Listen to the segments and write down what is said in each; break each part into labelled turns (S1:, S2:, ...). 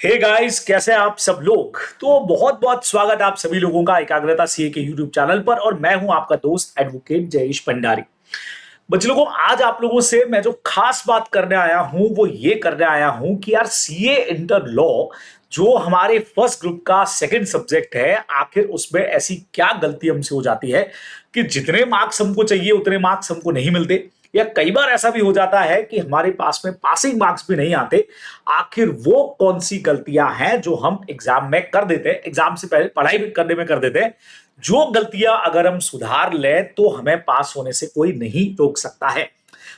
S1: Hey guys, कैसे हैं आप सब लोग। तो बहुत बहुत स्वागत आप सभी लोगों का एकाग्रता सीए के यूट्यूब चैनल पर। और मैं हूं आपका दोस्त एडवोकेट जयेश भंडारी। बच्चे लोगों, आज आप लोगों से मैं जो खास बात करने आया हूं वो ये करने आया हूं कि यार सीए इंटर लॉ जो हमारे फर्स्ट ग्रुप का सेकंड सब्जेक्ट है, आखिर उसमें ऐसी क्या गलती हमसे हो जाती है कि जितने मार्क्स हमको चाहिए उतने मार्क्स हमको नहीं मिलते, या कई बार ऐसा भी हो जाता है कि हमारे पास में पासिंग मार्क्स भी नहीं आते। आखिर वो कौन सी गलतियां हैं जो हम एग्जाम में कर देते हैं, एग्जाम से पहले पढ़ाई भी करने में कर देते हैं, जो गलतियां अगर हम सुधार लें तो हमें पास होने से कोई नहीं रोक सकता है।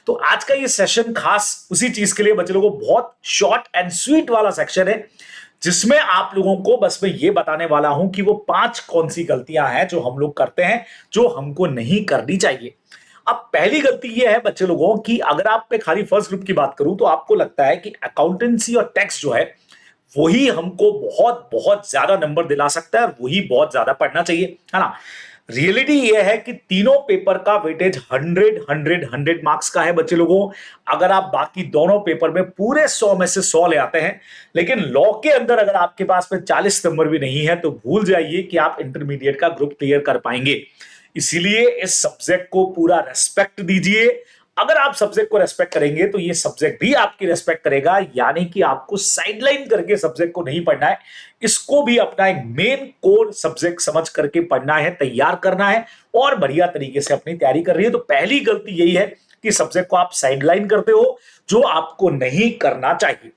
S1: तो आज का ये सेशन खास उसी चीज के लिए बच्चे लोगों को बहुत शॉर्ट एंड स्वीट वाला सेक्शन है, जिसमें आप लोगों को बस मैं ये बताने वाला हूं कि वो 5 कौन सी गलतियां हैं जो हम लोग करते हैं, जो हमको नहीं करनी चाहिए। अब पहली गलती ये है बच्चे लोगों की, अगर आप पे खाली फर्स्ट ग्रुप की बात करूं तो आपको लगता है कि अकाउंटेंसी और टैक्स जो है वही हमको बहुत बहुत ज्यादा नंबर दिला सकता है और वही बहुत ज्यादा पढ़ना चाहिए, है ना। रियलिटी ये है कि तीनों पेपर का वेटेज 100 मार्क्स का है बच्चे लोगों। अगर आप बाकी दोनों पेपर में पूरे 100 में से 100 ले आते हैं, लेकिन लॉ के अंदर अगर आपके पास में 40 नंबर भी नहीं है, तो भूल जाइए कि आप इंटरमीडिएट का ग्रुप क्लियर कर पाएंगे। इसीलिए इस सब्जेक्ट को पूरा रेस्पेक्ट दीजिए। अगर आप सब्जेक्ट को रेस्पेक्ट करेंगे तो ये सब्जेक्ट भी आपकी रेस्पेक्ट करेगा, यानी कि आपको साइडलाइन करके सब्जेक्ट को नहीं पढ़ना है, इसको भी अपना एक मेन कोर सब्जेक्ट समझ करके पढ़ना है, तैयार करना है और बढ़िया तरीके से अपनी तैयारी कर रही है। तो पहली गलती यही है कि सब्जेक्ट को आप साइडलाइन करते हो, जो आपको नहीं करना चाहिए।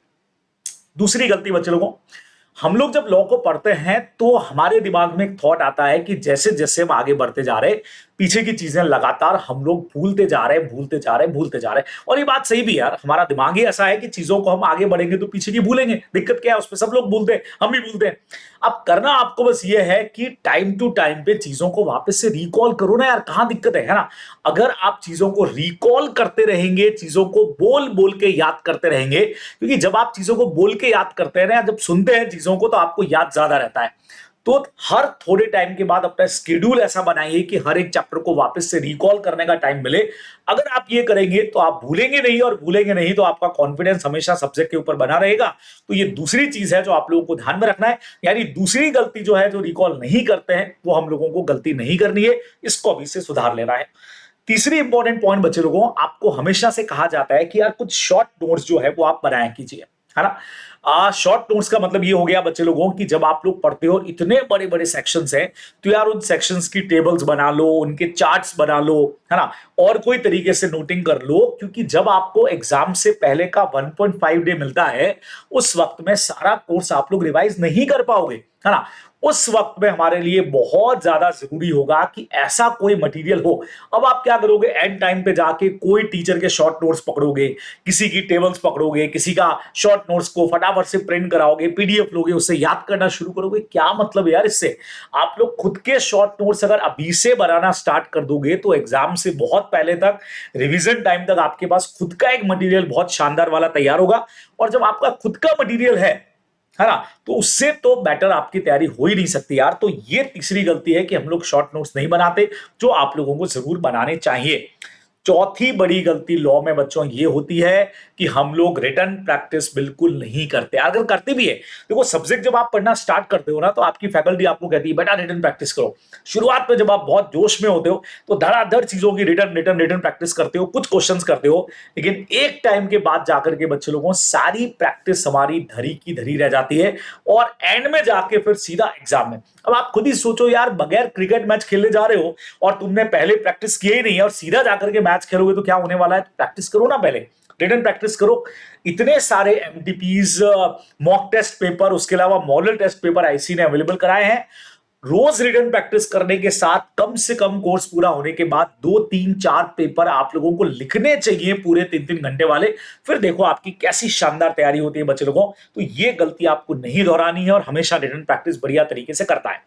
S1: दूसरी गलती बच्चे लोगों, हम लोग जब लॉ को पढ़ते हैं तो हमारे दिमाग में एक थॉट आता है कि जैसे जैसे हम आगे बढ़ते जा रहे, पीछे की चीजें लगातार हम लोग भूलते जा रहे हैं, भूलते जा रहे हैं, भूलते जा रहे हैं। और ये बात सही भी है यार, हमारा दिमाग ही ऐसा है कि चीजों को हम आगे बढ़ेंगे तो पीछे की भूलेंगे। दिक्कत क्या है उसमें, सब लोग भूलते हैं, हम भी भूलते हैं। अब करना आपको बस ये है कि टाइम टू टाइम पे चीजों को वापस से रिकॉल करो ना यार, कहां दिक्कत है ना। अगर आप चीजों को रिकॉल करते रहेंगे, चीजों को बोल बोल के याद करते रहेंगे, क्योंकि जब आप चीजों को बोल के याद करते हैं ना, जब सुनते हैं चीजों को, तो आपको याद ज्यादा रहता है। तो हर थोड़े टाइम के बाद अपना स्केड्यूल ऐसा बनाइए कि हर एक चैप्टर को वापस से रिकॉल करने का टाइम मिले। अगर आप ये करेंगे तो आप भूलेंगे नहीं, और भूलेंगे नहीं तो आपका कॉन्फिडेंस हमेशा सब्जेक्ट के ऊपर बना रहेगा। तो ये दूसरी चीज है जो आप लोगों को ध्यान में रखना है। यानी दूसरी गलती जो है, जो रिकॉल नहीं करते हैं, वो हम लोगों को गलती नहीं करनी है, इसको अभी से सुधार लेना है। तीसरी इंपॉर्टेंट पॉइंट बच्चे लोगों, आपको हमेशा से कहा जाता है कि यार कुछ शॉर्ट नोट्स जो है वो आप बनाया कीजिए, है ना। शॉर्ट नोट्स का मतलब ये हो गया बच्चे लोगों कि जब आप लोग पढ़ते हो, इतने बड़े बड़े सेक्शंस हैं, तो यार उन सेक्शंस की टेबल्स बना लो, उनके चार्ट्स बना लो, है ना। और कोई तरीके से नोटिंग कर लो, क्योंकि जब आपको एग्जाम से पहले का 1.5 डे मिलता है, उस वक्त में सारा कोर्स आप लोग रिवाइज नहीं कर पाओगे, है ना। उस वक्त में हमारे लिए बहुत ज्यादा जरूरी होगा कि ऐसा कोई मटेरियल हो। अब आप क्या करोगे, एंड टाइम पे जाके कोई टीचर के शॉर्ट नोट्स पकड़ोगे, किसी की टेबल्स पकड़ोगे, किसी का शॉर्ट नोट्स को फटाफट से प्रिंट कराओगे, पीडीएफ लोगे, उससे याद करना शुरू करोगे। क्या मतलब है यार इससे। आप लोग खुद के शॉर्ट नोट्स अगर अभी से बनाना स्टार्ट कर दोगे, तो एग्जाम से बहुत पहले तक, रिवीजन टाइम तक आपके पास खुद का एक मटेरियल बहुत शानदार वाला तैयार होगा। और जब आपका खुद का मटेरियल है ना, तो उससे तो बेटर आपकी तैयारी हो ही नहीं सकती यार। तो ये तीसरी गलती है कि हम लोग शॉर्ट नोट्स नहीं बनाते, जो आप लोगों को जरूर बनाने चाहिए। चौथी बड़ी गलती लॉ में बच्चों ये होती है कि हम लोग रिटन प्रैक्टिस बिल्कुल नहीं करते। अगर करते भी है, देखो सब्जेक्ट जब आप पढ़ना स्टार्ट करते हो ना, तो आपकी फैकल्टी आपको कहती है बेटा रिटन प्रैक्टिस करो। शुरुआत में जब आप बहुत जोश में होते हो तो धड़ाधड़ चीजों की रिटन रिटन रिटन प्रैक्टिस करते हो, कुछ क्वेश्चंस करते हो, लेकिन एक टाइम के बाद जाकर के बच्चे लोगों सारी प्रैक्टिस हमारी धरी की धरी रह जाती है, और एंड में जाके फिर सीधा एग्जाम में। अब आप खुद ही सोचो यार, बगैर क्रिकेट मैच खेलने जा रहे हो और तुमने पहले प्रैक्टिस किया ही नहीं है, और सीधा जाकर के मैच खेलोगे तो क्या होने वाला है। प्रैक्टिस करो ना, पहले रिटन प्रैक्टिस करो। इतने सारे एमटीपीज, मॉक टेस्ट पेपर, उसके अलावा मॉडल टेस्ट पेपर आईसी ने अवेलेबल कराए हैं। रोज रिटन प्रैक्टिस करने के साथ कम से कम कोर्स पूरा होने के बाद 2 3 4 पेपर आप लोगों को लिखने चाहिए, पूरे 3 3 घंटे वाले। फिर देखो आपकी कैसी शानदार तैयारी होती है बच्चे लोगों। तो ये गलती आपको नहीं दोहरानी है, और हमेशा रिटन प्रैक्टिस बढ़िया तरीके से करता है।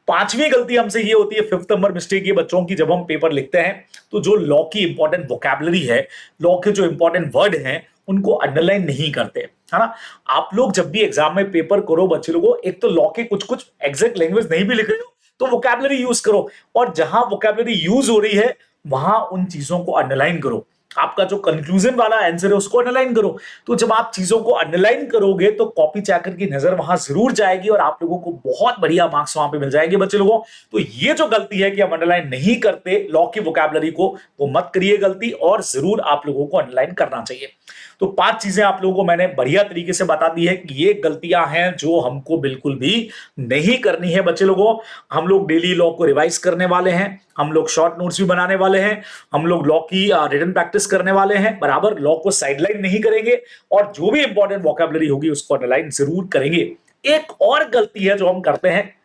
S1: पांचवी गलती हमसे ये होती है, फिफ्थ नंबर मिस्टेक ये बच्चों की, जब हम पेपर लिखते हैं तो जो लॉ की इंपॉर्टेंट वोकैबुलरी है, लॉ के जो इंपॉर्टेंट वर्ड हैं, उनको अंडरलाइन नहीं करते, है ना। आप लोग जब भी एग्जाम में पेपर करो बच्चे लोगों, एक तो लॉ के कुछ कुछ एग्जैक्ट लैंग्वेज नहीं भी लिख रहे हो तो वोकैबुलरी यूज करो, और जहां वोकैबुलरी यूज हो रही है वहां उन चीजों को अंडरलाइन करो। आपका जो कंक्लूजन वाला आंसर है उसको अंडरलाइन करो। तो जब आप चीजों को अंडरलाइन करोगे तो कॉपी चेकर की नजर वहां जरूर जाएगी और आप लोगों को बहुत बढ़िया मार्क्स वहां पे मिल जाएंगे बच्चे लोगों। तो ये जो गलती है कि हम अंडरलाइन नहीं करते लॉ की वोकैबुलरी को, वो मत करिए गलती, और जरूर आप लोगों को अंडरलाइन करना चाहिए। तो 5 चीजें आप लोगों को मैंने बढ़िया तरीके से बता दी है कि ये गलतियां हैं जो हमको बिल्कुल भी नहीं करनी है बच्चे लोगों। हम लोग डेली लॉ को रिवाइज करने वाले हैं, हम लोग शॉर्ट नोट्स भी बनाने वाले हैं, हम लोग लॉ की रिटन प्रैक्टिस करने वाले हैं बराबर, लॉ को साइडलाइन नहीं करेंगे और जो भी इंपॉर्टेंट वोकैबुलरी होगी उसको अंडरलाइन जरूर करेंगे। एक और गलती है जो हम करते हैं,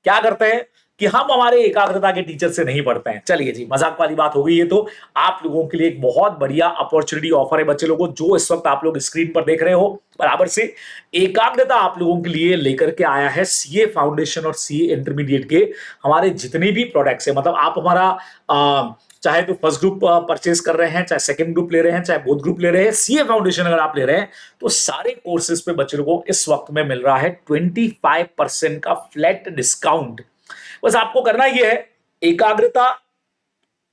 S1: क्या करते हैं कि हम हमारे एकाग्रता के टीचर से नहीं पढ़ते हैं। चलिए जी, मजाक वाली बात हो गई। ये तो आप लोगों के लिए एक बहुत बढ़िया अपॉर्चुनिटी ऑफर है बच्चे लोगों, जो इस वक्त आप लोग स्क्रीन पर देख रहे हो बराबर से। एकाग्रता आप लोगों के लिए लेकर के आया है सीए फाउंडेशन और सीए इंटरमीडिएट के हमारे जितने भी प्रोडक्ट्स है। मतलब आप हमारा चाहे तो फर्स्ट ग्रुप परचेज कर रहे हैं, चाहे सेकंड ग्रुप ले रहे हैं, चाहे बोथ ग्रुप ले रहे हैं, सीए फाउंडेशन अगर आप ले रहे हैं तो सारे कोर्सेज पे बच्चे लोगों को इस वक्त में मिल रहा है 25% का फ्लैट डिस्काउंट। बस आपको करना यह है, एकाग्रता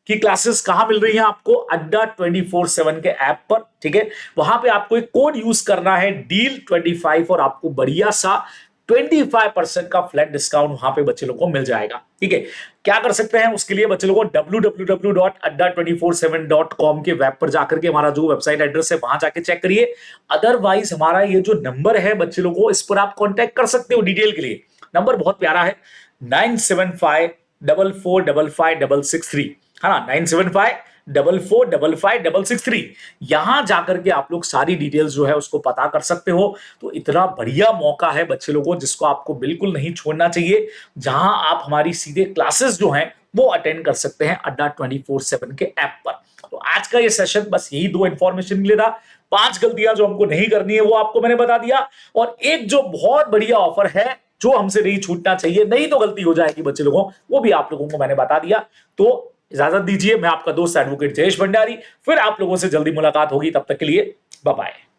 S1: की क्लासेस कहां मिल रही हैं आपको? अड्डा 24/7 के ऐप पर, ठीक है। वहां पे आपको एक कोड यूज करना है DEAL25 और आपको बढ़िया सा 25% का फ्लैट डिस्काउंट वहां पे बच्चे लोगों को मिल जाएगा, ठीक है। क्या कर सकते हैं उसके लिए बच्चे लोगों को? www.adda247.com के वेब पर जाकर के हमारा जो वेबसाइट एड्रेस है वहां जाके चेक करिए। अदरवाइज हमारा ये जो नंबर है बच्चे लोगों को, इस पर आप कांटेक्ट कर सकते हो डिटेल के लिए। नंबर बहुत प्यारा है, 9754455663, है ना, 9754455663। यहां जाकर के आप लोग सारी डिटेल्स जो है उसको पता कर सकते हो। तो इतना बढ़िया मौका है बच्चे लोगों जिसको आपको बिल्कुल नहीं छोड़ना चाहिए, जहां आप हमारी सीधे क्लासेस जो हैं वो अटेंड कर सकते हैं अड्डा 24/7 के ऐप पर। तो आज का ये सेशन बस यही 2 इंफॉर्मेशन के लिए था। 5 गलतियां जो हमको नहीं करनी है वो आपको मैंने बता दिया, और एक जो बहुत बढ़िया ऑफर है जो हमसे नहीं छूटना चाहिए, नहीं तो गलती हो जाएगी बच्चे लोगों, वो भी आप लोगों को मैंने बता दिया। तो इजाजत दीजिए, मैं आपका दोस्त एडवोकेट जयेश भंडारी, फिर आप लोगों से जल्दी मुलाकात होगी, तब तक के लिए बाय बाय।